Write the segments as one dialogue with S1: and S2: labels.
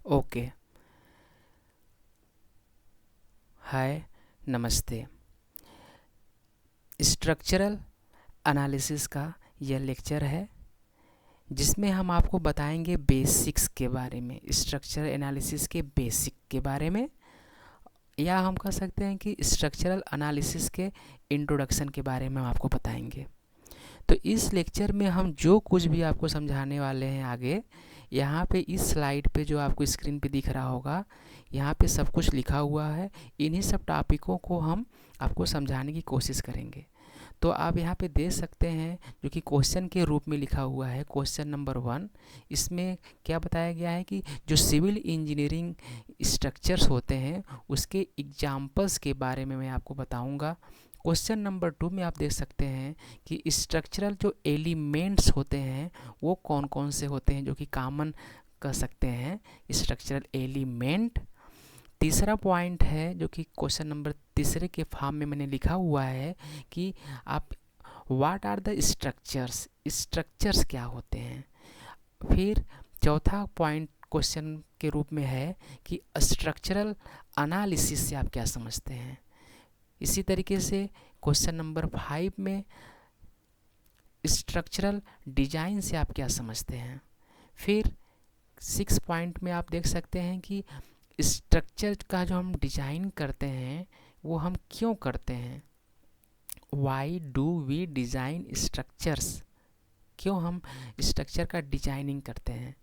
S1: Okay. हाय, नमस्ते। Structural analysis का यह लेक्चर है जिसमें हम आपको बताएंगे बेसिक्स के बारे में, स्ट्रक्चरल एनालिसिस के बेसिक के बारे में, या हम कह सकते हैं कि स्ट्रक्चरल एनालिसिस के इंट्रोडक्शन के बारे में हम आपको बताएंगे। तो इस लेक्चर में हम जो कुछ भी आपको समझाने वाले हैं आगे, यहाँ पे इस स्लाइड पे जो आपको स्क्रीन पे दिख रहा होगा, यहाँ पे सब कुछ लिखा हुआ है। इन्हीं सब टॉपिकों को हम आपको समझाने की कोशिश करेंगे। तो आप यहाँ पे देख सकते हैं जो कि क्वेश्चन के रूप में लिखा हुआ है, क्वेश्चन नंबर 1। इसमें क्या बताया गया है कि जो सिविल इंजीनियरिंग स्ट्रक्चर्स होते हैं उसके एग्जाम्पल्स के बारे में मैं आपको बताऊंगा। क्वेश्चन नंबर 2 में आप देख सकते हैं कि स्ट्रक्चरल जो एलिमेंट्स होते हैं वो कौन कौन से होते हैं, जो कि कॉमन कह सकते हैं स्ट्रक्चरल एलिमेंट। तीसरा पॉइंट है जो कि क्वेश्चन नंबर तीसरे के फॉर्म में मैंने लिखा हुआ है कि आप what are the structures, structures क्या होते हैं। फिर चौथा पॉइंट क्वेश्चन के रूप में है कि स्ट्रक्चरल एनालिसिस से आप क्या समझते हैं। इसी तरीके से क्वेश्चन नंबर 5 में स्ट्रक्चरल डिजाइन से आप क्या समझते हैं। फिर 6 पॉइंट में आप देख सकते हैं कि स्ट्रक्चर का जो हम डिज़ाइन करते हैं वो हम क्यों करते हैं, why do we design structures, क्यों हम स्ट्रक्चर का डिजाइनिंग करते हैं।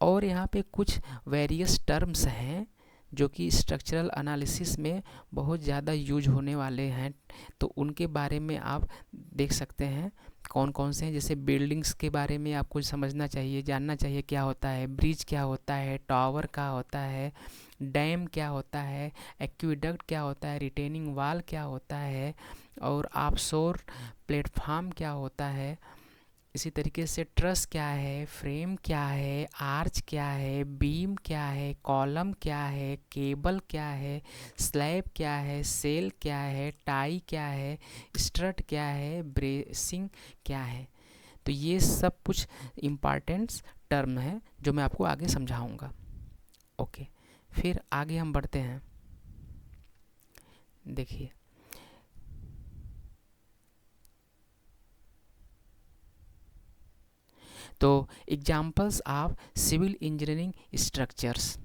S1: और यहाँ पे कुछ वेरियस टर्म्स हैं जो कि स्ट्रक्चरल एनालिसिस में बहुत ज़्यादा यूज होने वाले हैं, तो उनके बारे में आप देख सकते हैं कौन कौन से हैं। जैसे बिल्डिंग्स के बारे में आपको समझना चाहिए, जानना चाहिए क्या होता है, ब्रिज क्या होता है, टावर क्या होता है, डैम क्या होता है, एक्विडक्ट क्या होता है, रिटेनिंग वाल क्या होता है, और ऑफशोर प्लेटफॉर्म क्या होता है। इसी तरीके से ट्रस क्या है, फ्रेम क्या है, आर्च क्या है, बीम क्या है, कॉलम क्या है, केबल क्या है, स्लैब क्या है, सेल क्या है, टाई क्या है, स्ट्रट क्या है, ब्रेसिंग क्या है। तो ये सब कुछ इम्पॉर्टेंट टर्म है जो मैं आपको आगे समझाऊंगा। ओके, फिर आगे हम बढ़ते हैं। देखिए, तो examples of civil engineering structures,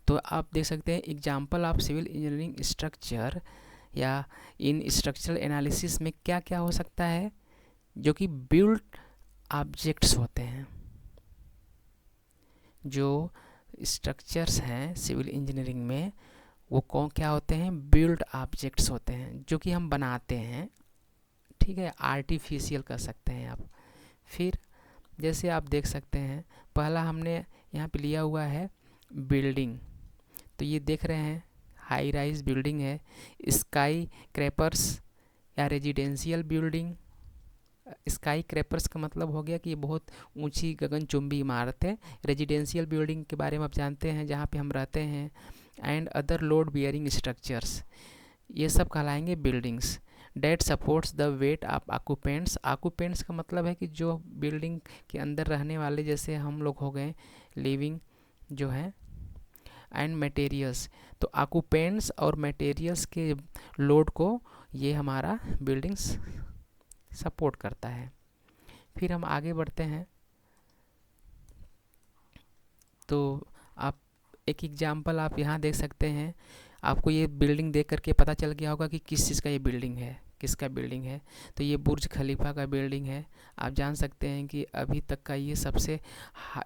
S1: तो आप देख सकते हैं example of civil engineering structure या इन स्ट्रक्चरल एनालिसिस में क्या क्या हो सकता है, जो कि बिल्ट ऑब्जेक्ट्स होते हैं। जो स्ट्रक्चर्स हैं सिविल इंजीनियरिंग में वो कौन क्या होते हैं, बिल्ट ऑब्जेक्ट्स होते हैं जो कि हम बनाते हैं। ठीक है, आर्टिफिशियल कर सकते हैं आप। फिर जैसे आप देख सकते हैं पहला हमने यहाँ पे लिया हुआ है बिल्डिंग, तो ये देख रहे हैं हाई राइज बिल्डिंग है। स्काई क्रैपर्स या रेजिडेंशियल बिल्डिंग, स्काई क्रैपर्स का मतलब हो गया कि ये बहुत ऊंची गगनचुंबी इमारत है। रेजिडेंशियल बिल्डिंग के बारे में आप जानते हैं जहाँ पे हम रहते हैं। And other load bearing structures, ये सब कहलाएंगे buildings. That supports the weight of occupants, occupants का मतलब है कि जो बिल्डिंग के अंदर रहने वाले, जैसे हम लोग हो गए लिविंग जो है। एंड मटेरियल्स, तो ऑक्यूपेंट्स और मटेरियल्स के लोड को ये हमारा बिल्डिंग्स सपोर्ट करता है। फिर हम आगे बढ़ते हैं। तो आप एक एग्जांपल आप यहाँ देख सकते हैं, आपको ये बिल्डिंग देख करके पता चल गया होगा कि किस चीज़ का ये बिल्डिंग है, किसका बिल्डिंग है। तो ये बुर्ज खलीफा का बिल्डिंग है। आप जान सकते हैं कि अभी तक का ये सबसे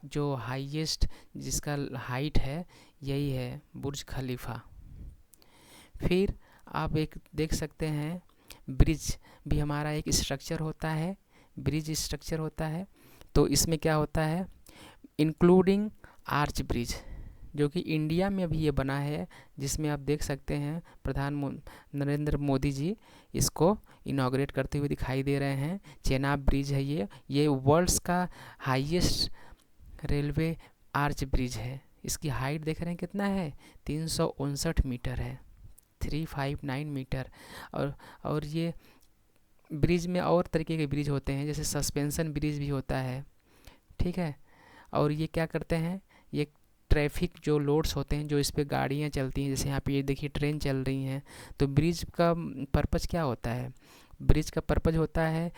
S1: जो हाईएस्ट जिसका हाइट है यही है बुर्ज खलीफा। फिर आप एक देख सकते हैं ब्रिज भी हमारा एक स्ट्रक्चर होता है, ब्रिज स्ट्रक्चर होता है। तो इसमें क्या होता है, इंक्लूडिंग आर्च ब्रिज, जो कि इंडिया में भी ये बना है, जिसमें आप देख सकते हैं नरेंद्र मोदी जी इसको इनॉग्रेट करते हुए दिखाई दे रहे हैं। चेनाब ब्रिज है ये वर्ल्ड्स का हाईएस्ट रेलवे आर्च ब्रिज है। इसकी हाइट देख रहे हैं कितना है, 359 मीटर है, 359 मीटर। और ये ब्रिज में और तरीके के ब्रिज होते हैं, जैसे सस्पेंशन ब्रिज भी होता है। ठीक है, और ये क्या करते हैं, ये ट्रैफिक जो लोड्स होते हैं, जो इस पे गाड़ियाँ चलती हैं, जैसे यहाँ पे ये देखिए ट्रेन चल रही हैं, तो ब्रिज का पर्पज़ क्या होता है? ब्रिज का पर्पज़ होता है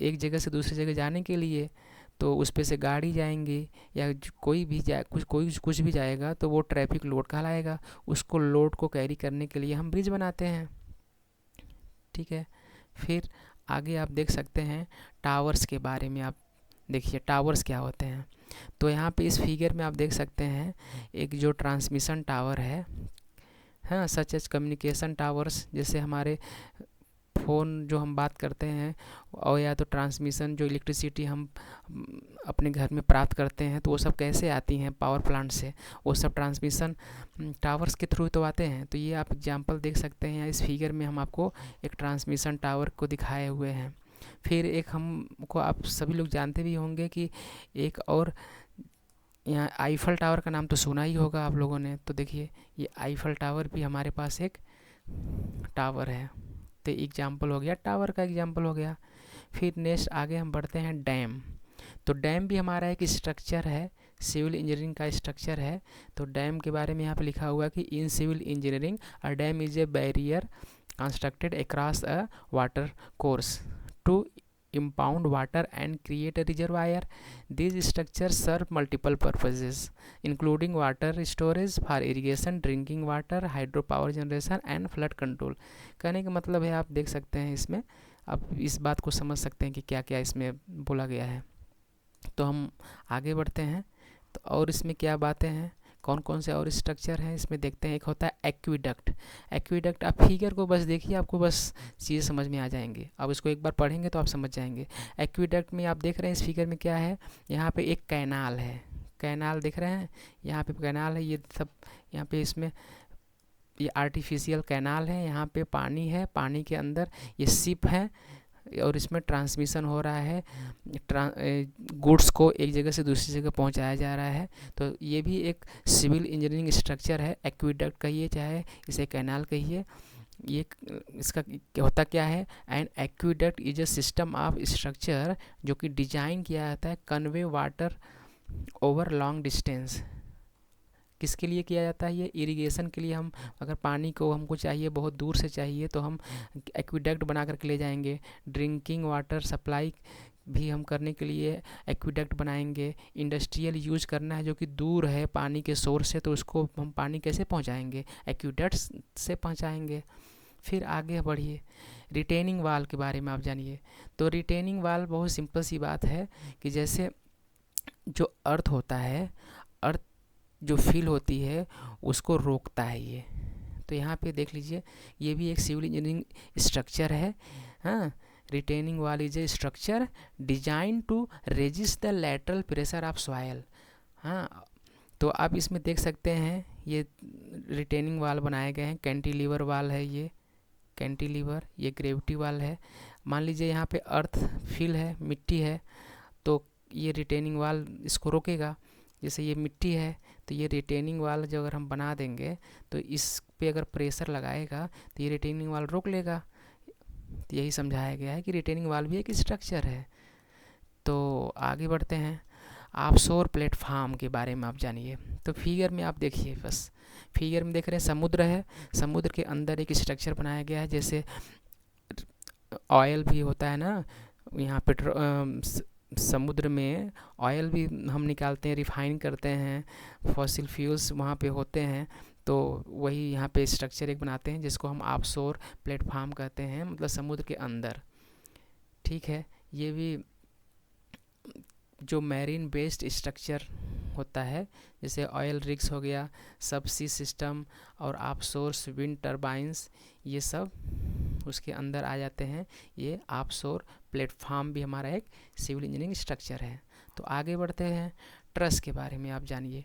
S1: एक जगह से दूसरी जगह जाने के लिए। तो उस पे से गाड़ी जाएंगी या कोई भी जाए, कुछ भी जाएगा, तो वो ट्रैफिक लोड कहलाएगा। उसको लोड को कैरी करने के लिए हम ब्रिज बनाते हैं, ठीक है। फिर आगे आप देख सकते हैं टावर्स के बारे में। आप देखिए टावर्स क्या होते हैं। तो यहाँ पे इस फिगर में आप देख सकते हैं एक जो ट्रांसमिशन टावर है, हाँ, सच एज कम्युनिकेशन टावर्स, जैसे हमारे फ़ोन जो हम बात करते हैं, और या तो ट्रांसमिशन जो इलेक्ट्रिसिटी हम अपने घर में प्राप्त करते हैं, तो वो सब कैसे आती हैं? पावर प्लांट से। वो सब ट्रांसमिशन टावर्स के थ्रू तो आते हैं। तो ये आप एग्जांपल देख सकते हैं, इस फिगर में हम आपको एक ट्रांसमिशन टावर को दिखाए हुए हैं। फिर एक हमको, आप सभी लोग जानते भी होंगे कि एक और यहाँ आईफल टावर का नाम तो सुना ही होगा आप लोगों ने। तो देखिए ये आईफल टावर भी हमारे पास एक टावर है। तो एग्जाम्पल हो गया, टावर का एग्जाम्पल हो गया। फिर नेक्स्ट आगे हम बढ़ते हैं डैम। तो डैम भी हमारा एक स्ट्रक्चर है, सिविल इंजीनियरिंग का स्ट्रक्चर है। तो डैम के बारे में यहाँ पे लिखा हुआ कि in civil engineering a dam is a barrier constructed across a water course to impound water and create a reservoir. These structures serve multiple purposes including water storage for irrigation, drinking water, hydropower generation and flood control. कहने का मतलब है, आप देख सकते हैं इसमें, आप इस बात को समझ सकते हैं कि क्या क्या इसमें बोला गया है। तो हम आगे बढ़ते हैं, तो और इसमें क्या बातें हैं, कौन कौन से और स्ट्रक्चर हैं इसमें देखते हैं। एक होता है एक्विडक्ट। एक्विडक्ट, आप फिगर को बस देखिए, आपको बस चीज़ समझ में आ जाएंगे। अब इसको एक बार पढ़ेंगे तो आप समझ जाएंगे। एक्विडक्ट में आप देख रहे हैं इस फिगर में क्या है, यहाँ पे एक कैनाल है, कैनाल दिख रहे हैं, यहाँ पे कैनाल है। ये सब यहाँ पे इसमें ये आर्टिफिशियल कैनाल है, यहाँ पे पानी है, पानी के अंदर ये शिप है और इसमें ट्रांसमिशन हो रहा है, गुड्स को एक जगह से दूसरी जगह पहुंचाया जा रहा है। तो ये भी एक सिविल इंजीनियरिंग स्ट्रक्चर है। एक्विडक्ट कहिए चाहे इसे कैनाल कहिए। ये इसका होता क्या है, and aqueduct is a system of structure जो कि डिजाइन किया जाता है convey water over long distance. किसके लिए किया जाता है? ये इरिगेशन के लिए। हम अगर पानी को हमको चाहिए, बहुत दूर से चाहिए, तो हम एक्विडक्ट बना करके ले जाएंगे। ड्रिंकिंग वाटर सप्लाई भी हम करने के लिए एक्विडक्ट बनाएंगे। इंडस्ट्रियल यूज करना है जो कि दूर है पानी के सोर्स से, तो उसको हम पानी कैसे पहुंचाएंगे? एक्विडक्ट से पहुंचाएंगे। फिर आगे बढ़िए, रिटेनिंग वाल के बारे में आप जानिए। तो रिटेनिंग वाल बहुत सिंपल सी बात है कि जैसे जो अर्थ होता है, अर्थ जो फील होती है उसको रोकता है ये। तो यहाँ पे देख लीजिए, ये भी एक सिविल इंजीनियरिंग स्ट्रक्चर है। हाँ, retaining wall is a structure design to resist the lateral pressure of soil. हाँ, तो आप इसमें देख सकते हैं ये रिटेनिंग वाल बनाए गए हैं। कैंटिलीवर वाल है ये, कैंटिलीवर, ये ग्रेविटी वाल है। मान लीजिए यहाँ पे अर्थ फील है, मिट्टी है, तो ये रिटेनिंग वाल इसको रोकेगा। जैसे ये मिट्टी है, तो ये रिटेनिंग वाल जो अगर हम बना देंगे, तो इस पे अगर प्रेशर लगाएगा तो ये रिटेनिंग वाल रोक लेगा। तो यही समझाया गया है कि रिटेनिंग वाल भी एक स्ट्रक्चर है। तो आगे बढ़ते हैं, ऑफशोर प्लेटफॉर्म के बारे में आप जानिए। तो फिगर में आप देखिए, बस फिगर में देख रहे हैं समुद्र है, समुद्र के अंदर एक स्ट्रक्चर बनाया गया है। जैसे ऑयल भी होता है ना, यहाँ समुद्र में ऑयल भी हम निकालते हैं, रिफाइन करते हैं, फॉसिल फ्यूल्स वहाँ पे होते हैं। तो वही यहाँ पे स्ट्रक्चर एक बनाते हैं जिसको हम ऑफशोर प्लेटफॉर्म कहते हैं, मतलब समुद्र के अंदर। ठीक है, ये भी जो मैरीन बेस्ड स्ट्रक्चर होता है, जैसे ऑयल रिग्स हो गया, सबसी सिस्टम और ऑफशोर विंड टर्बाइंस, ये सब उसके अंदर आ जाते हैं। ये ऑफशोर प्लेटफॉर्म भी हमारा एक सिविल इंजीनियरिंग स्ट्रक्चर है। तो आगे बढ़ते हैं, ट्रस के बारे में आप जानिए।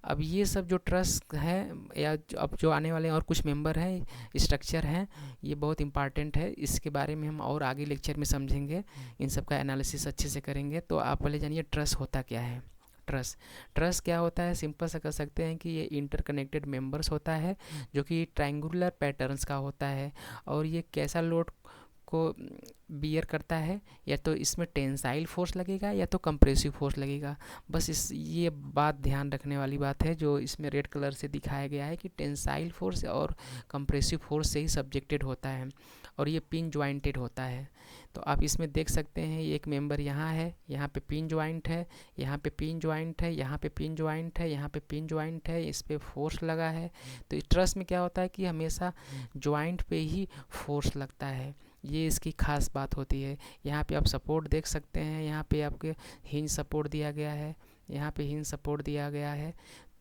S1: अब ये सब जो ट्रस है, या अब जो आने वाले और कुछ मेंबर हैं, स्ट्रक्चर हैं, ये बहुत इंपॉर्टेंट है। इसके बारे में हम और आगे लेक्चर में समझेंगे, इन सब का एनालिसिस अच्छे से करेंगे। तो आप पहले जानिए ट्रस होता क्या है। ट्रस क्या होता है, सिंपल सा कर सकते हैं कि ये इंटरकनेक्टेड मेंबर्स होता है जो कि ट्रायंगुलर पैटर्न्स का होता है। और ये कैसा लोड को बियर करता है, या तो इसमें टेंसाइल फोर्स लगेगा या तो कंप्रेसिव फोर्स लगेगा। बस ये बात ध्यान रखने वाली बात है जो इसमें रेड कलर से दिखाया गया है कि टेंसाइल फोर्स और कंप्रेसिव फोर्स से ही सब्जेक्टेड होता है और ये पिन ज्वाइंटेड होता है। तो आप इसमें देख सकते हैं एक मेंबर यहाँ है, यहाँ पे पिन ज्वाइंट है, यहाँ पे पिन ज्वाइंट है, यहाँ पे पिन ज्वाइंट है, यहाँ पे पिन ज्वाइंट है, इस पे फोर्स लगा है। तो इस ट्रस में क्या होता है कि हमेशा ज्वाइंट पे ही फोर्स लगता है, ये इसकी खास बात होती है। यहाँ पे आप सपोर्ट देख सकते हैं, यहाँ पे आपके हिंज सपोर्ट दिया गया है, यहाँ पे हिंज सपोर्ट दिया गया है।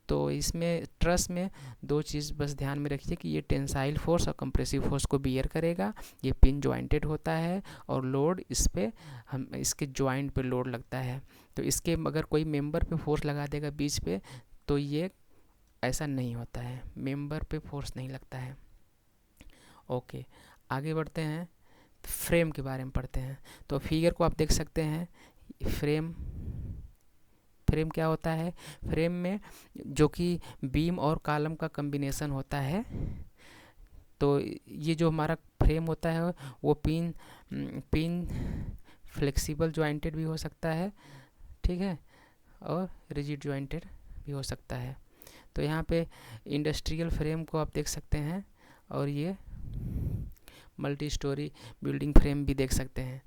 S1: तो इसमें ट्रस में दो चीज़ बस ध्यान में रखिए कि ये टेंसाइल फोर्स और कंप्रेसिव फोर्स को बियर करेगा, ये पिन ज्वाइंटेड होता है और लोड इस पे हम इसके ज्वाइंट पे लोड लगता है। तो इसके अगर कोई मेंबर पे फोर्स लगा देगा बीच पे तो ये ऐसा नहीं होता है, मेंबर पे फोर्स नहीं लगता है। ओके, आगे बढ़ते हैं, फ्रेम के बारे में पढ़ते हैं। तो फिगर को आप देख सकते हैं, फ्रेम क्या होता है? फ्रेम में जो कि बीम और कॉलम का कॉम्बिनेशन होता है। तो ये जो हमारा फ्रेम होता है वो पिन फ्लेक्सिबल जॉइंटेड भी हो सकता है, ठीक है, और रिजिड जॉइंटेड भी हो सकता है। तो यहाँ पे इंडस्ट्रियल फ्रेम को आप देख सकते हैं और ये मल्टी स्टोरी बिल्डिंग फ्रेम भी देख सकते हैं।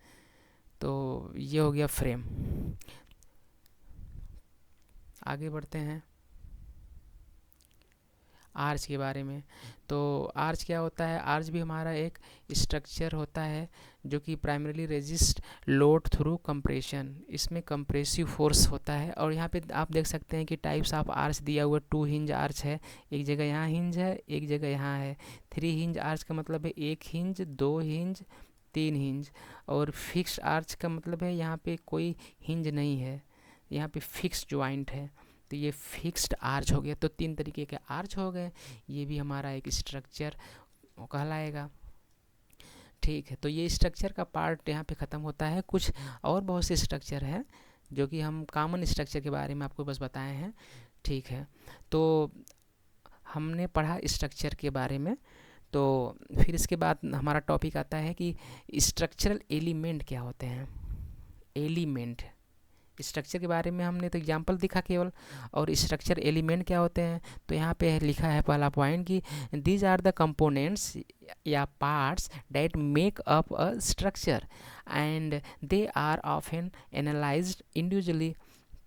S1: तो ये हो गया फ्रेम। आगे बढ़ते हैं आर्च के बारे में। तो आर्च क्या होता है? आर्च भी हमारा एक स्ट्रक्चर होता है जो कि primarily resist load through compression, इसमें कंप्रेसिव फोर्स होता है। और यहाँ पे आप देख सकते हैं कि टाइप्स ऑफ आर्च दिया हुआ 2 हिंज आर्च है, एक जगह यहाँ हिंज है, एक जगह यहाँ है। 3 हिंज आर्च का मतलब है 1 हिंज, 2 हिंज, 3 हिंज। और फिक्स्ड आर्च का मतलब है यहाँ पे कोई हिंज नहीं है, यहाँ पे फिक्स ज्वाइंट है, तो ये फिक्स्ड आर्च हो गया। तो 3 तरीके के आर्च हो गए, ये भी हमारा एक स्ट्रक्चर कहलाएगा, ठीक है। तो ये स्ट्रक्चर का पार्ट यहाँ पे ख़त्म होता है। कुछ और बहुत से स्ट्रक्चर हैं जो कि हम कॉमन स्ट्रक्चर के बारे में आपको बस बताए हैं, ठीक है। तो हमने पढ़ा स्ट्रक्चर के बारे में। तो फिर इसके बाद हमारा टॉपिक आता है कि स्ट्रक्चरल एलिमेंट क्या होते हैं। एलिमेंट स्ट्रक्चर के बारे में हमने तो एग्जांपल दिखा केवल, और स्ट्रक्चर एलिमेंट क्या होते हैं। तो यहाँ पे लिखा है पहला पॉइंट कि दीज आर द कंपोनेंट्स या parts that make up a structure and they are often analysed individually.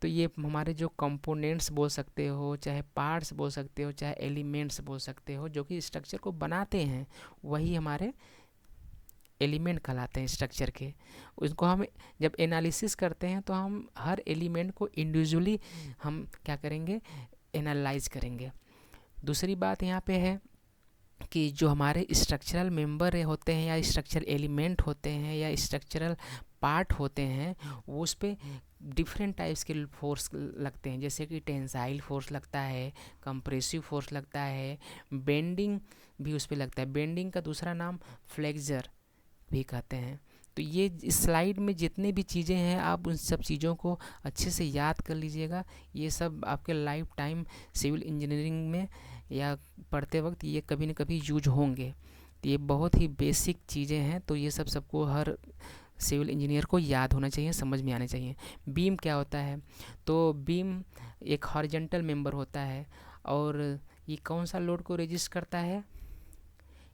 S1: तो ये हमारे जो कंपोनेंट्स बोल सकते हो, चाहे पार्ट्स बोल सकते हो, चाहे एलिमेंट्स बोल सकते हो, जो कि स्ट्रक्चर को बनाते हैं, वही हमारे एलिमेंट कहलाते हैं स्ट्रक्चर के। उसको हम जब एनालिसिस करते हैं तो हम हर एलिमेंट को इंडिविजुअली हम क्या करेंगे, एनालाइज करेंगे। दूसरी बात यहाँ पे है कि जो हमारे स्ट्रक्चरल मेंबर होते हैं या स्ट्रक्चरल एलिमेंट होते हैं या स्ट्रक्चरल पार्ट होते हैं, वो उस पर डिफरेंट टाइप्स के फोर्स लगते हैं, जैसे कि टेंसाइल फोर्स लगता है, कंप्रेसिव फोर्स लगता है, बेंडिंग भी उस पर लगता है। बेंडिंग का दूसरा नाम फ्लेक्सर भी कहते हैं। तो ये इस स्लाइड में जितनी भी चीज़ें हैं आप उन सब चीज़ों को अच्छे से याद कर लीजिएगा। ये सब आपके लाइफ टाइम सिविल इंजीनियरिंग में या पढ़ते वक्त ये कभी न कभी यूज होंगे। तो ये बहुत ही बेसिक चीज़ें हैं, तो ये सबको हर सिविल इंजीनियर को याद होना चाहिए, समझ में आने चाहिए। बीम क्या होता है? तो बीम एक हॉरिजॉन्टल मेंबर होता है और ये कौन सा लोड को रेजिस्ट करता है?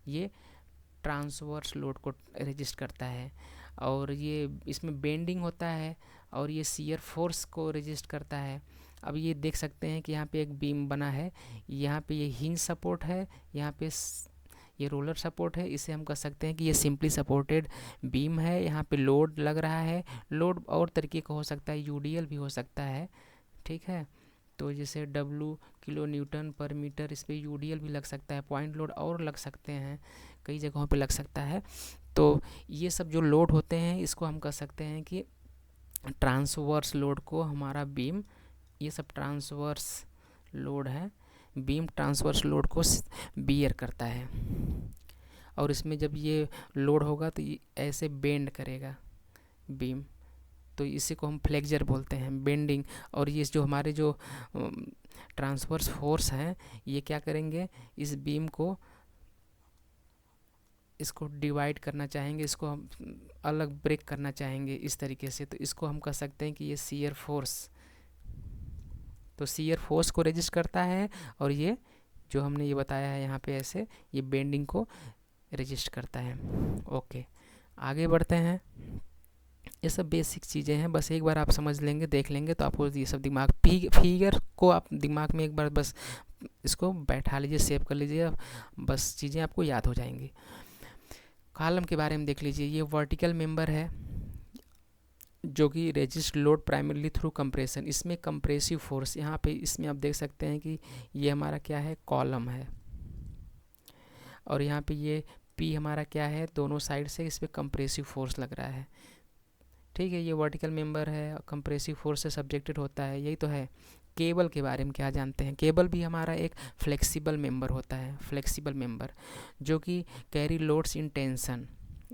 S1: ये ट्रांसवर्स लोड को रजिस्ट करता है। और ये इसमें बेंडिंग होता है और ये शियर फोर्स को रजिस्ट करता है। अब ये देख सकते हैं कि यहाँ पे एक बीम बना है, यहाँ पे ये हिंज सपोर्ट है, यहाँ पे ये रोलर सपोर्ट है। इसे हम कह सकते हैं कि ये सिंपली सपोर्टेड बीम है। यहाँ पे लोड लग रहा है, लोड और तरीके का हो सकता है, यूडीएल भी हो सकता है, ठीक है। तो जैसे W किलो न्यूटन पर मीटर, इस पर यूडीएल भी लग सकता है, पॉइंट लोड और लग सकते हैं, कई जगहों पे लग सकता है। तो ये सब जो लोड होते हैं इसको हम कह सकते हैं कि ट्रांसवर्स लोड को हमारा बीम, ये सब ट्रांसवर्स लोड है, बीम ट्रांसवर्स लोड को बियर करता है। और इसमें जब ये लोड होगा तो ये ऐसे बेंड करेगा बीम, तो इसी को हम फ्लेक्सर बोलते हैं, बेंडिंग। और ये जो हमारे जो ट्रांसवर्स फोर्स हैं ये क्या करेंगे, इस बीम को इसको डिवाइड करना चाहेंगे, इसको हम अलग ब्रेक करना चाहेंगे इस तरीके से, तो इसको हम कह सकते हैं कि ये शियर फोर्स, तो शियर फोर्स को रेजिस्ट करता है, और ये जो हमने ये बताया है यहाँ पे ऐसे, ये बेंडिंग को रेजिस्ट करता है। ओके, आगे बढ़ते हैं। ये सब बेसिक चीज़ें हैं, बस एक बार आप समझ लेंगे, देख लेंगे, तो आपको ये सब दिमाग फिगर को आप दिमाग में एक बार बस इसको बैठा लीजिए, सेव कर लीजिए, बस चीज़ें आपको याद हो जाएंगी। कॉलम के बारे में देख लीजिए, ये वर्टिकल मेंबर है जो कि resist load primarily through compression. इसमें कंप्रेसिव फोर्स, यहाँ पे इसमें आप देख सकते हैं कि ये हमारा क्या है, कॉलम है, और यहाँ पे ये पी हमारा क्या है, दोनों साइड से इस पर कंप्रेसिव फोर्स लग रहा है। ठीक है, ये वर्टिकल मेंबर है, कंप्रेसिव फोर्स से सब्जेक्टेड होता है, यही तो है। केबल के बारे में क्या जानते हैं? केबल भी हमारा एक फ्लेक्सिबल मेंबर होता है, फ्लेक्सिबल मेंबर जो कि कैरी लोड्स इन टेंशन,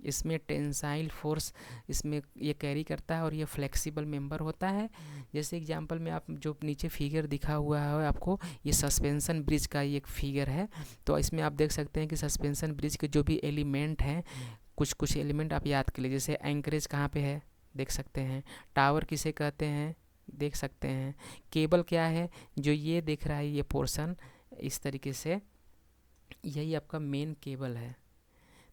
S1: इसमें टेंसाइल फोर्स इसमें ये कैरी करता है, और ये फ्लेक्सिबल मेंबर होता है। जैसे एग्जांपल में आप जो नीचे फिगर दिखा हुआ है आपको, ये सस्पेंशन ब्रिज का ये एक फिगर है, तो इसमें आप देख सकते हैं कि सस्पेंशन ब्रिज के जो भी एलिमेंट हैं, कुछ एलिमेंट आप याद कर लीजिए। जैसे एंकरेज कहाँ पे है, देख सकते हैं। टावर किसे कहते हैं, देख सकते हैं। केबल क्या है, जो ये दिख रहा है ये पोर्शन इस तरीके से, यही आपका मेन केबल है।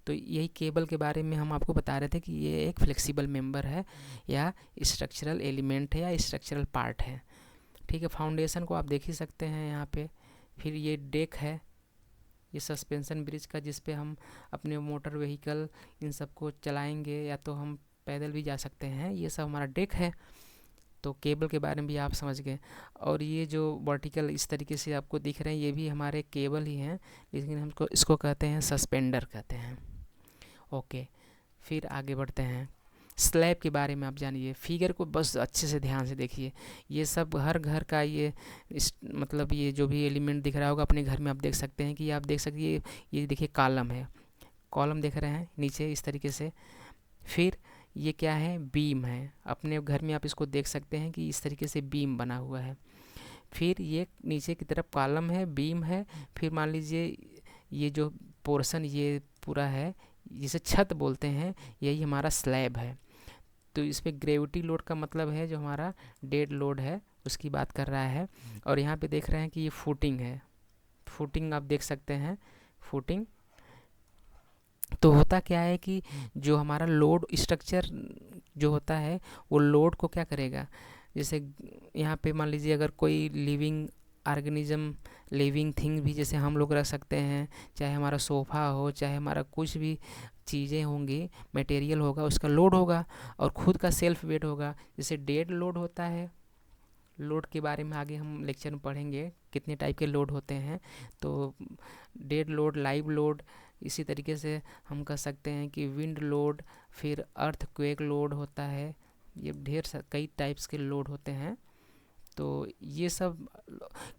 S1: तो यही केबल के बारे में हम आपको बता रहे थे कि ये एक फ्लेक्सिबल मेंबर है, या स्ट्रक्चरल एलिमेंट है, या स्ट्रक्चरल पार्ट है। ठीक है, फाउंडेशन को आप देख ही सकते हैं यहाँ पे। फिर ये डेक है, ये सस्पेंशन ब्रिज का, जिस पे हम अपने मोटर व्हीकल इन सब को चलाएंगे, या तो हम पैदल भी जा सकते हैं, ये सब हमारा डेक है। तो केबल के बारे में भी आप समझ गए। और ये जो वर्टिकल इस तरीके से आपको दिख रहे हैं, ये भी हमारे केबल ही हैं, लेकिन हमको इसको कहते हैं सस्पेंडर कहते हैं। ओके, फिर आगे बढ़ते हैं। स्लैब के बारे में आप जानिए, फिगर को बस अच्छे से ध्यान से देखिए। ये सब हर घर का ये मतलब ये जो भी एलिमेंट दिख रहा होगा अपने घर में आप देख सकते हैं कि आप देख सकते, ये देखिए कॉलम है, कॉलम देख रहे हैं नीचे इस तरीके से। फिर ये क्या है, बीम है, अपने घर में आप इसको देख सकते हैं कि इस तरीके से बीम बना हुआ है। फिर ये नीचे की तरफ कॉलम है, बीम है। फिर मान लीजिए ये जो पोर्शन ये पूरा है, जिसे छत बोलते हैं, यही हमारा स्लैब है। तो इस पर ग्रेविटी लोड का मतलब है जो हमारा डेड लोड है उसकी बात कर रहा है। और यहाँ पे देख रहे हैं कि ये फुटिंग है, फुटिंग आप देख सकते हैं, फुटिंग। तो होता क्या है कि जो हमारा लोड स्ट्रक्चर जो होता है वो लोड को क्या करेगा, जैसे यहाँ पे मान लीजिए अगर कोई लिविंग ऑर्गेनिज्म, लिविंग थिंग भी जैसे हम लोग रख सकते हैं, चाहे हमारा सोफ़ा हो, चाहे हमारा कुछ भी चीज़ें होंगी, मटेरियल होगा, उसका लोड होगा और ख़ुद का सेल्फ वेट होगा। जैसे डेड लोड होता है, लोड के बारे में आगे हम लेक्चर में पढ़ेंगे कितने टाइप के लोड होते हैं। तो डेड लोड, लाइव लोड, इसी तरीके से हम कह सकते हैं कि विंड लोड, फिर अर्थक्वेक लोड होता है, ये कई टाइप्स के लोड होते हैं। तो ये सब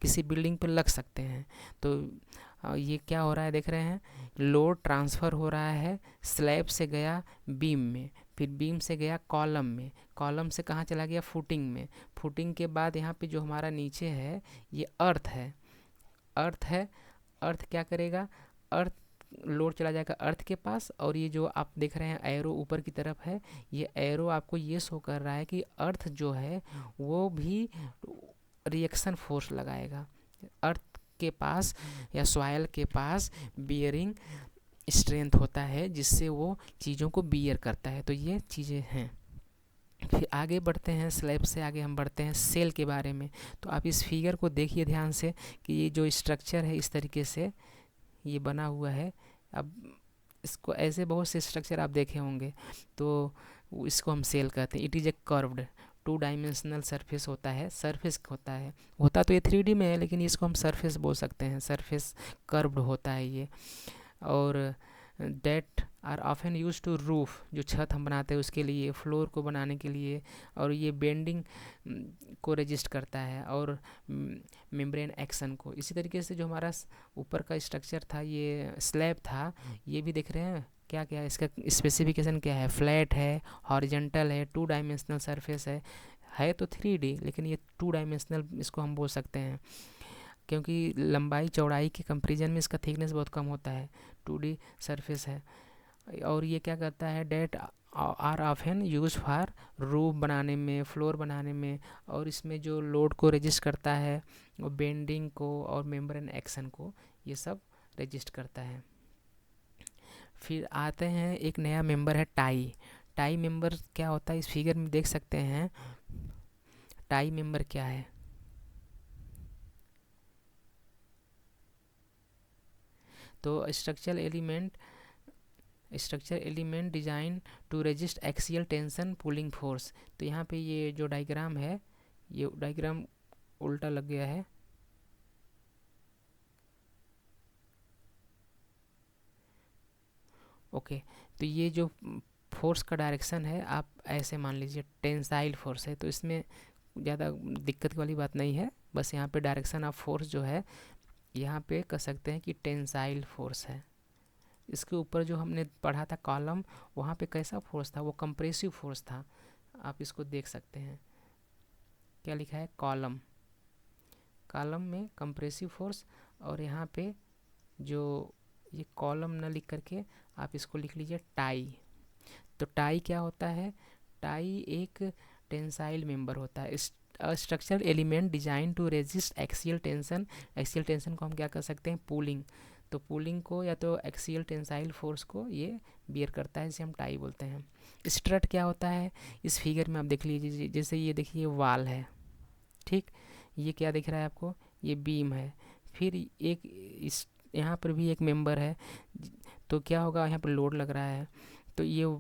S1: किसी बिल्डिंग पर लग सकते हैं। तो ये क्या हो रहा है देख रहे हैं, लोड ट्रांसफ़र हो रहा है, स्लैब से गया बीम में, फिर बीम से गया कॉलम में, कॉलम से कहाँ चला गया, फुटिंग में, फुटिंग के बाद यहाँ पे जो हमारा नीचे है ये अर्थ है, अर्थ है। अर्थ क्या करेगा, अर्थ लोड चला जाएगा अर्थ के पास। और ये जो आप देख रहे हैं एरो ऊपर की तरफ है, ये एरो आपको ये शो कर रहा है कि अर्थ जो है वो भी रिएक्शन फोर्स लगाएगा। अर्थ के पास या सॉइल के पास बियरिंग स्ट्रेंथ होता है, जिससे वो चीज़ों को बियर करता है। तो ये चीज़ें हैं। फिर आगे बढ़ते हैं, स्लैब से आगे हम बढ़ते हैं सेल के बारे में। तो आप इस फिगर को देखिए ध्यान से कि ये जो स्ट्रक्चर है इस तरीके से ये बना हुआ है। अब इसको ऐसे बहुत से स्ट्रक्चर आप देखे होंगे, तो इसको हम सेल कहते हैं। It is a curved 2 dimensional surface होता है, सरफेस होता है, होता तो ये 3D में है, लेकिन इसको हम सरफेस बोल सकते हैं, सरफेस कर्व्ड होता है ये। और that are often use to roof, जो छत हम बनाते हैं उसके लिए, फ्लोर को बनाने के लिए। और ये बेंडिंग को रजिस्ट करता है और मेम्ब्रेन एक्शन को। इसी तरीके से जो हमारा ऊपर का स्ट्रक्चर था, ये स्लैब था, ये भी देख रहे हैं क्या क्या है, इसका स्पेसिफिकेशन क्या है, फ्लैट है, हॉरिजेंटल है, 2 डायमेंशनल सरफेस है तो 3D, लेकिन ये 2 डायमेंशनल इसको हम बोल सकते हैं, क्योंकि लंबाई चौड़ाई के कंपेरिजन में इसका थिकनेस बहुत कम होता है, 2D सरफेस है। और ये क्या करता है, that are often use for roof बनाने में, फ्लोर बनाने में, और इसमें जो लोड को रजिस्ट करता है, वो बेंडिंग को और मेम्ब्रेन एक्शन को, ये सब रजिस्ट करता है। फिर आते हैं, एक नया मेंबर है टाई। टाई मेंबर क्या होता है, इस फिगर में देख सकते हैं। टाई मेंबर क्या है, तो structure element design to resist axial tension pulling force. तो यहाँ पे ये जो डायग्राम है, ये डायग्राम उल्टा लग गया है। ओके, तो ये जो फोर्स का डायरेक्शन है, आप ऐसे मान लीजिए टेंसाइल फोर्स है, तो इसमें ज़्यादा दिक्कत वाली बात नहीं है। बस यहाँ पे डायरेक्शन ऑफ फोर्स जो है, यहाँ पे कह सकते हैं कि टेंसाइल फोर्स है। इसके ऊपर जो हमने पढ़ा था कॉलम, वहाँ पे कैसा फोर्स था, वो कंप्रेसिव फोर्स था। आप इसको देख सकते हैं, क्या लिखा है, कॉलम। कॉलम में कंप्रेसिव फोर्स, और यहाँ पे जो ये कॉलम न लिख करके आप इसको लिख लीजिए टाई। तो टाई क्या होता है, टाई एक टेंसाइल मेंबर होता है, structural element design to resist axial tension. Axial tension को हम क्या कर सकते हैं, पुलिंग। तो पुलिंग को या तो एक्सियल टेंसाइल फोर्स को ये बियर करता है, जिसे हम टाई बोलते हैं। स्ट्रट क्या होता है, इस फिगर में आप देख लीजिए, जैसे ये देखिए वाल है, ठीक, ये क्या दिख रहा है आपको, ये बीम है। फिर एक इस यहाँ पर भी एक मेंबर है, तो क्या होगा, यहाँ पर लोड लग रहा है, तो ये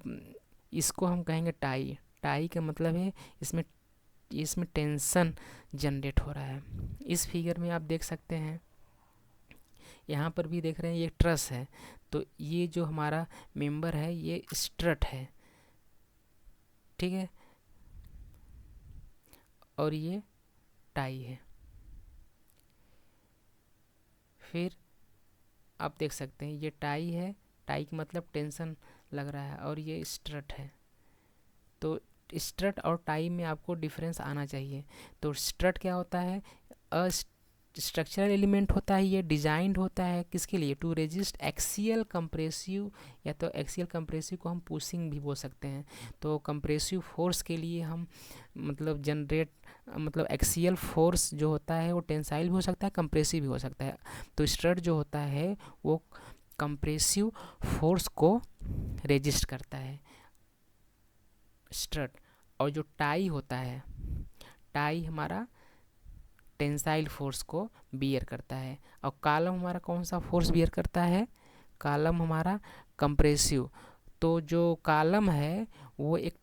S1: इसको हम कहेंगे टाई। टाई का मतलब है इसमें टेंशन जनरेट हो रहा है। इस फिगर में आप देख सकते हैं, यहाँ पर भी देख रहे हैं, ये ट्रस है। तो ये जो हमारा मेंबर है, ये स्ट्रट है, ठीक है, और ये टाई है। फिर आप देख सकते हैं, ये टाई है, टाई का मतलब टेंशन लग रहा है, और ये स्ट्रट है। तो स्ट्रट और टाई में आपको डिफरेंस आना चाहिए। तो स्ट्रट क्या होता है, स्ट्रक्चरल एलिमेंट होता है, ये डिजाइंड होता है किसके लिए, टू रेजिस्ट एक्सियल कंप्रेसिव, या तो एक्सियल कंप्रेसिव को हम पुशिंग भी बोल सकते हैं। तो कंप्रेसिव फोर्स के लिए हम मतलब एक्सियल फोर्स जो होता है वो टेंसाइल भी हो सकता है, कंप्रेसिव भी हो सकता है। तो स्ट्रट जो होता है वो कंप्रेसिव फोर्स को रेजिस्ट करता है, स्ट्रट। और जो टाई होता है, टाई हमारा टेंसाइल फोर्स को बियर करता है। और कॉलम हमारा कौन सा फोर्स बियर करता है, कॉलम हमारा कंप्रेसिव। तो जो कॉलम है वो एक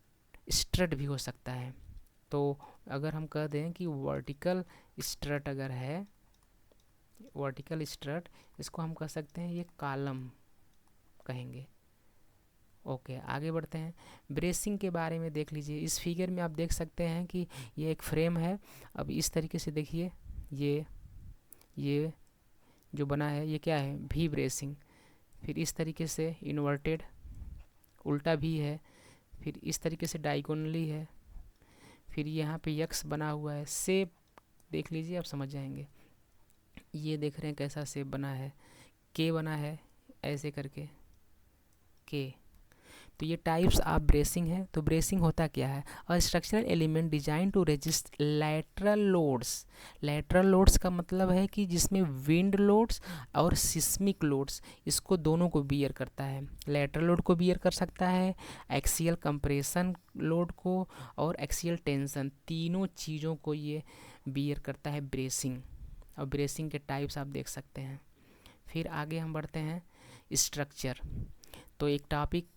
S1: स्ट्रट भी हो सकता है। तो अगर हम कह दें कि वर्टिकल स्ट्रट अगर है, वर्टिकल स्ट्रट, इसको हम कह सकते हैं ये कॉलम कहेंगे। ओके, आगे बढ़ते हैं। ब्रेसिंग के बारे में देख लीजिए, इस फिगर में आप देख सकते हैं कि ये एक फ्रेम है। अब इस तरीके से देखिए, ये जो बना है, ये क्या है, भी ब्रेसिंग। फिर इस तरीके से इन्वर्टेड, उल्टा भी है। फिर इस तरीके से डायगोनली है। फिर यहाँ पे यक्स बना हुआ है। शेप देख लीजिए, आप समझ जाएंगे। ये देख रहे हैं कैसा शेप बना है, के बना है ऐसे करके, के। तो ये टाइप्स ऑफ ब्रेसिंग है। तो ब्रेसिंग होता क्या है, a structural element design to resist lateral loads. Lateral loads का मतलब है कि जिसमें विंड लोड्स और सिस्मिक लोड्स, इसको दोनों को बियर करता है। लैटरल लोड को बियर कर सकता है, एक्सियल कंप्रेशन लोड को, और एक्सियल टेंशन, तीनों चीज़ों को ये बियर करता है ब्रेसिंग। और ब्रेसिंग के टाइप्स आप देख सकते हैं। फिर आगे हम बढ़ते हैं, स्ट्रक्चर। तो एक टॉपिक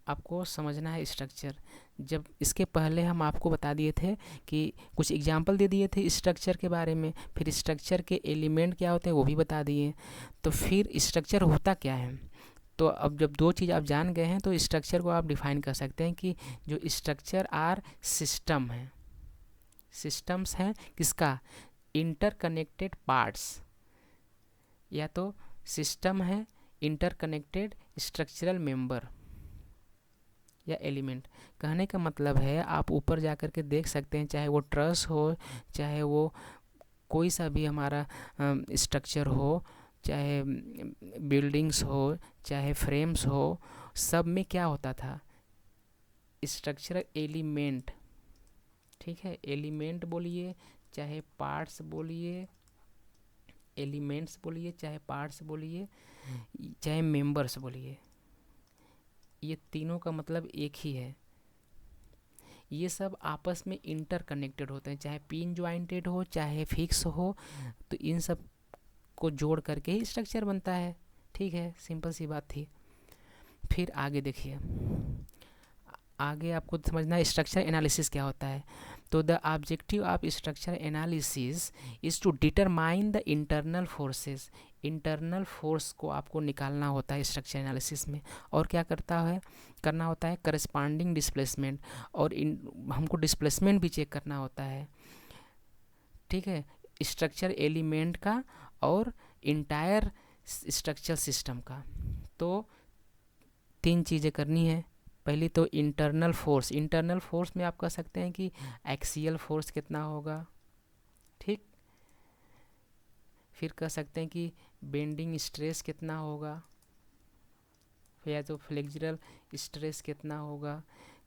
S1: आपको समझना है, स्ट्रक्चर। जब इसके पहले हम आपको बता दिए थे कि कुछ एग्जाम्पल दे दिए थे स्ट्रक्चर के बारे में, फिर स्ट्रक्चर के एलिमेंट क्या होते हैं वो भी बता दिए। तो फिर स्ट्रक्चर होता क्या है, तो अब जब दो चीज़ आप जान गए हैं, तो स्ट्रक्चर को आप डिफाइन कर सकते हैं कि जो स्ट्रक्चर आर सिस्टम है, सिस्टम्स हैं किसका, इंटरकनेक्टेड पार्ट्स, या तो सिस्टम है इंटरकनेक्टेड स्ट्रक्चरल मेंबर या एलिमेंट। कहने का मतलब है, आप ऊपर जा कर के देख सकते हैं, चाहे वो ट्रस हो, चाहे वो कोई सा भी हमारा स्ट्रक्चर हो, चाहे बिल्डिंग्स हो, चाहे फ्रेम्स हो, सब में क्या होता था, स्ट्रक्चरल एलिमेंट, ठीक है, एलिमेंट बोलिए चाहे पार्ट्स बोलिए, एलिमेंट्स बोलिए चाहे पार्ट्स बोलिए चाहे मेंबर्स बोलिए, ये तीनों का मतलब एक ही है। ये सब आपस में इंटरकनेक्टेड होते हैं, चाहे पिन ज्वाइंटेड हो चाहे फिक्स हो, तो इन सब को जोड़ करके ही स्ट्रक्चर बनता है। ठीक है, सिंपल सी बात थी। फिर आगे देखिए, आगे आपको समझना है स्ट्रक्चर एनालिसिस क्या होता है। तो the objective of structure analysis is to determine the internal forces, internal force को आपको निकालना होता है स्ट्रक्चर एनालिसिस में। और क्या करना होता है करस्पॉन्डिंग डिस्प्लेसमेंट, और हमको डिस्प्लेसमेंट भी चेक करना होता है। ठीक है, स्ट्रक्चर एलिमेंट का और इंटायर स्ट्रक्चर सिस्टम का। तो 3 चीज़ें करनी है। पहली तो इंटरनल फोर्स, इंटरनल फोर्स में आप कह सकते हैं कि एक्सियल फोर्स कितना होगा, ठीक। फिर कह सकते हैं कि बेंडिंग स्ट्रेस कितना होगा, या तो फ्लेक्सुरल स्ट्रेस कितना होगा,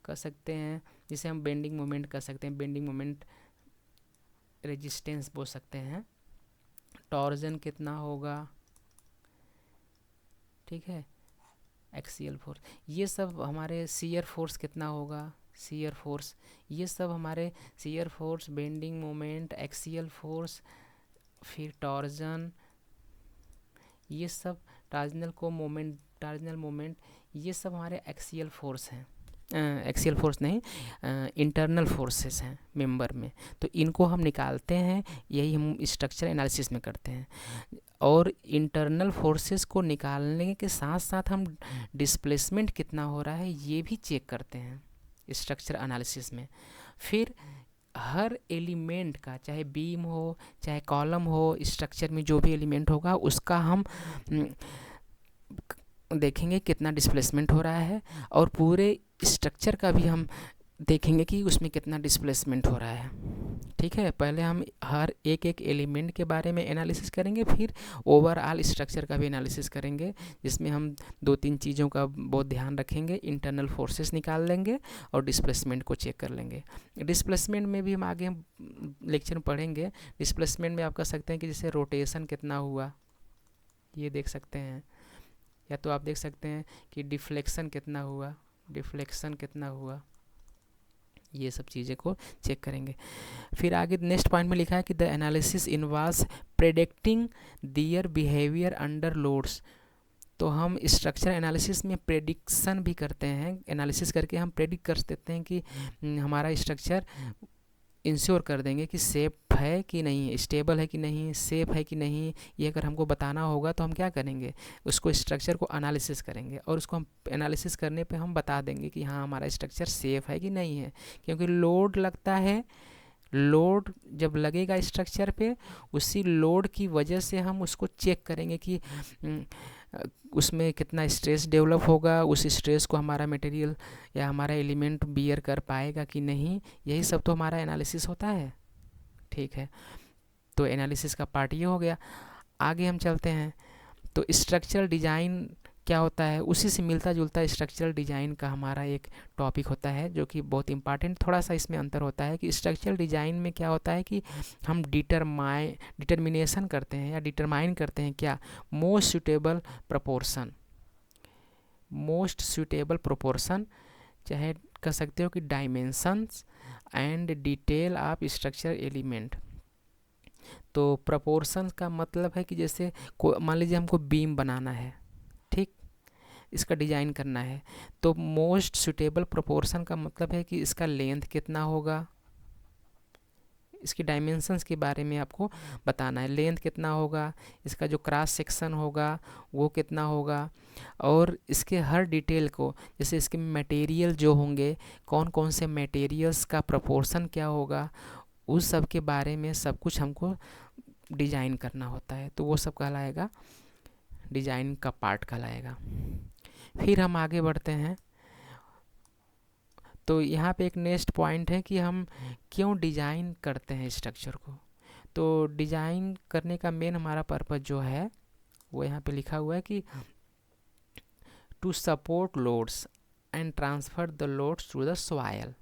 S1: कह सकते हैं जिसे हम बेंडिंग मोमेंट कह सकते हैं, बेंडिंग मोमेंट रेजिस्टेंस बोल सकते हैं। टॉर्जन कितना होगा, ठीक है, एक्सियल फोर्स, ये सब हमारे शियर फोर्स कितना होगा, शियर फोर्स, ये सब हमारे shear force, bending moment, axial force, फिर टॉर्जन, ये सब टार्जनल मोमेंट, ये सब हमारे एक्सियल फोर्स हैं, एक्सियल फोर्स नहीं, इंटरनल फोर्सेस हैं मेंबर में। तो इनको हम निकालते हैं, यही हम स्ट्रक्चर एनालिसिस में करते हैं। और इंटरनल फोर्सेस को निकालने के साथ साथ हम डिस्प्लेसमेंट कितना हो रहा है ये भी चेक करते हैं स्ट्रक्चर एनालिसिस में। फिर हर एलिमेंट का, चाहे बीम हो चाहे कॉलम हो, स्ट्रक्चर में जो भी एलिमेंट होगा उसका हम देखेंगे कितना डिस्प्लेसमेंट हो रहा है, और पूरे स्ट्रक्चर का भी हम देखेंगे कि उसमें कितना डिस्प्लेसमेंट हो रहा है। ठीक है, पहले हम हर एक एलिमेंट के बारे में एनालिसिस करेंगे, फिर ओवरऑल स्ट्रक्चर का भी एनालिसिस करेंगे, जिसमें हम 2-3 चीज़ों का बहुत ध्यान रखेंगे। इंटरनल फोर्सेस निकाल लेंगे और डिस्प्लेसमेंट को चेक कर लेंगे। डिस्प्लेसमेंट में भी हम आगे लेक्चर में पढ़ेंगे। डिस्प्लेसमेंट में आप कह सकते हैं कि जैसे रोटेशन कितना हुआ, ये देख सकते हैं, या तो आप देख सकते हैं कि डिफ्लेक्शन कितना हुआ, ये सब चीज़ें को चेक करेंगे। फिर आगे नेक्स्ट पॉइंट में लिखा है कि the analysis involves predicting their behaviour under loads. तो हम स्ट्रक्चर एनालिसिस में प्रेडिक्शन भी करते हैं, एनालिसिस करके हम प्रेडिक्ट कर देते हैं कि हमारा स्ट्रक्चर इंश्योर कर देंगे कि सेफ है कि नहीं, स्टेबल है कि नहीं, सेफ है कि नहीं। ये अगर हमको बताना होगा तो हम क्या करेंगे, उसको स्ट्रक्चर को एनालिसिस करेंगे, और उसको हम एनालिसिस करने पे हम बता देंगे कि हाँ हमारा स्ट्रक्चर सेफ है कि नहीं है। क्योंकि लोड लगता है, लोड जब लगेगा स्ट्रक्चर पे, उसी लोड की वजह से हम उसको चेक करेंगे कि उसमें कितना स्ट्रेस डेवलप होगा, उस स्ट्रेस को हमारा मटेरियल या हमारा एलिमेंट बियर कर पाएगा कि नहीं। यही सब तो हमारा एनालिसिस होता है। ठीक है, तो एनालिसिस का पार्ट ये हो गया। आगे हम चलते हैं, तो स्ट्रक्चरल डिज़ाइन क्या होता है, उसी से मिलता जुलता स्ट्रक्चरल डिज़ाइन का हमारा एक टॉपिक होता है, जो कि बहुत इंपॉर्टेंट। थोड़ा सा इसमें अंतर होता है कि स्ट्रक्चरल डिज़ाइन में क्या होता है कि हम डिटर्मिनेशन करते हैं या डिटरमाइन करते हैं क्या, मोस्ट सूटेबल प्रोपोर्शन, चाहे कह सकते हो कि dimensions and detail of structure element. तो प्रोपोर्शन का मतलब है कि जैसे मान लीजिए हमको बीम बनाना है, ठीक, इसका डिज़ाइन करना है, तो मोस्ट सूटेबल प्रोपोर्शन का मतलब है कि इसका लेंथ कितना होगा, इसकी डायमेंशंस के बारे में आपको बताना है, लेंथ कितना होगा, इसका जो क्रॉस सेक्शन होगा वो कितना होगा, और इसके हर डिटेल को, जैसे इसके मटेरियल जो होंगे, कौन कौन से मटेरियल्स का प्रोपोर्शन क्या होगा, उस सब के बारे में सब कुछ हमको डिज़ाइन करना होता है। तो वो सब कहलाएगा, डिज़ाइन का पार्ट कहलाएगा। फिर हम आगे बढ़ते हैं, तो यहाँ पे एक नेक्स्ट पॉइंट है कि हम क्यों डिज़ाइन करते हैं स्ट्रक्चर को। तो डिज़ाइन करने का मेन हमारा पर्पज़ जो है वो यहाँ पे लिखा हुआ है कि to support loads and transfer the loads through the soil.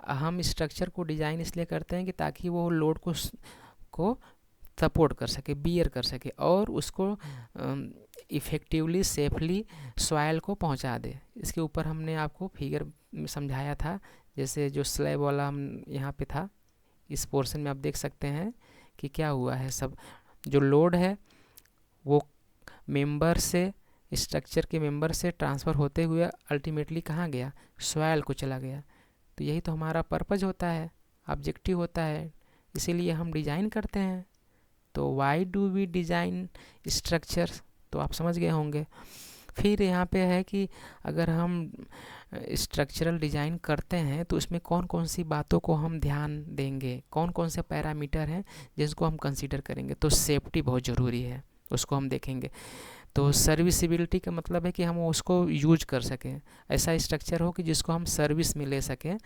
S1: हम स्ट्रक्चर को डिज़ाइन इसलिए करते हैं कि ताकि वो लोड को सपोर्ट कर सके, बियर कर सके और उसको इफ़ेक्टिवली सेफली सॉइल को पहुंचा दे। इसके ऊपर हमने आपको फिगर में समझाया था, जैसे जो स्लैब वाला हम यहाँ पे था, इस पोर्शन में आप देख सकते हैं कि क्या हुआ है। सब जो लोड है वो मेंबर से, स्ट्रक्चर के मेंबर से ट्रांसफ़र होते हुए अल्टीमेटली कहाँ गया, सॉइल को चला गया। तो यही तो हमारा पर्पज़ होता है, ऑब्जेक्टिव होता है, इसीलिए हम डिज़ाइन करते हैं। तो why do we design structures, तो आप समझ गए होंगे। फिर यहाँ पे है कि अगर हम स्ट्रक्चरल डिज़ाइन करते हैं तो उसमें कौन कौन सी बातों को हम ध्यान देंगे, कौन कौन से पैरामीटर हैं जिसको हम कंसीडर करेंगे। तो सेफ्टी बहुत ज़रूरी है, उसको हम देखेंगे। तो सर्विसिबिलिटी का मतलब है कि हम उसको यूज कर सकें, ऐसा स्ट्रक्चर हो कि जिसको हम सर्विस में ले सकें,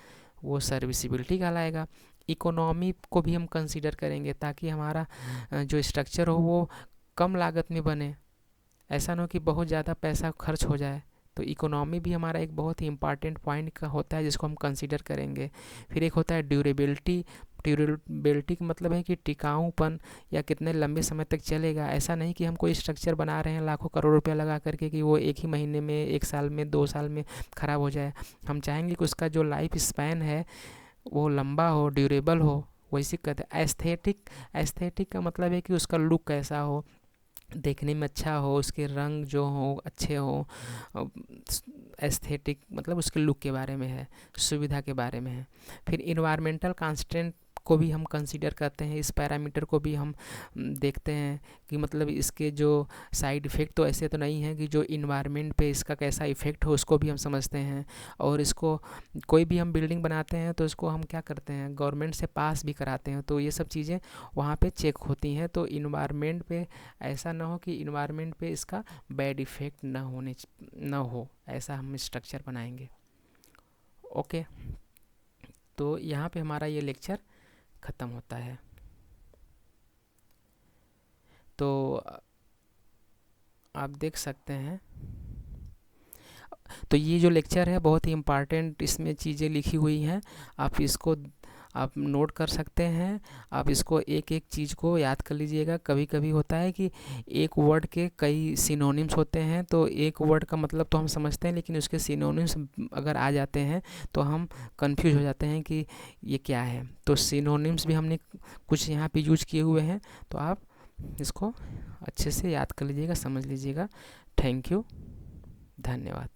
S1: वो सर्विसिबिलिटी कहलाएगा। इकोनॉमी को भी हम कंसीडर करेंगे ताकि हमारा जो स्ट्रक्चर हो वो कम लागत में बने, ऐसा ना हो कि बहुत ज़्यादा पैसा खर्च हो जाए। तो इकोनॉमी भी हमारा एक बहुत ही इम्पॉर्टेंट पॉइंट का होता है जिसको हम कंसीडर करेंगे। फिर एक होता है ड्यूरेबिलिटी। ड्यूरेबिलिटी का मतलब है कि टिकाऊपन, या कितने लंबे समय तक चलेगा। ऐसा नहीं कि हम कोई स्ट्रक्चर बना रहे हैं लाखों करोड़ रुपया लगा करके कि वो एक ही महीने में, एक साल में, 2 साल में ख़राब हो जाए। हम चाहेंगे कि उसका जो लाइफ स्पैन है वो लंबा हो, ड्यूरेबल हो। वैसे कहते हैं एस्थेटिक। एस्थेटिक का मतलब है कि उसका लुक कैसा हो, देखने में अच्छा हो, उसके रंग जो हो अच्छे हो। एस्थेटिक मतलब उसके लुक के बारे में है, सुविधा के बारे में है। फिर इन्वायरमेंटल कांस्टेंट को भी हम कंसीडर करते हैं, इस पैरामीटर को भी हम देखते हैं कि मतलब इसके जो साइड इफ़ेक्ट तो ऐसे तो नहीं है कि जो इन्वायरमेंट पे इसका कैसा इफ़ेक्ट हो, उसको भी हम समझते हैं। और इसको कोई भी हम बिल्डिंग बनाते हैं तो इसको हम क्या करते हैं, गवर्नमेंट से पास भी कराते हैं। तो ये सब चीज़ें वहाँ पे चेक होती हैं। तो इन्वायरमेंट पे ऐसा ना हो कि इन्वायरमेंट पे इसका बैड इफ़ेक्ट ना हो, ऐसा हम स्ट्रक्चर बनाएंगे। ओके, तो यहाँ पे हमारा ये लेक्चर ख़त्म होता है। तो आप देख सकते हैं, तो ये जो लेक्चर है बहुत ही इम्पॉर्टेंट, इसमें चीज़ें लिखी हुई हैं, आप नोट कर सकते हैं। आप इसको एक एक चीज़ को याद कर लीजिएगा। कभी कभी होता है कि एक वर्ड के कई सिनोनिम्स होते हैं, तो एक वर्ड का मतलब तो हम समझते हैं, लेकिन उसके सिनोनिम्स अगर आ जाते हैं तो हम कंफ्यूज हो जाते हैं कि ये क्या है। तो सिनोनिम्स भी हमने कुछ यहाँ पे यूज किए हुए हैं, तो आप इसको अच्छे से याद कर लीजिएगा, समझ लीजिएगा। थैंक यू, धन्यवाद।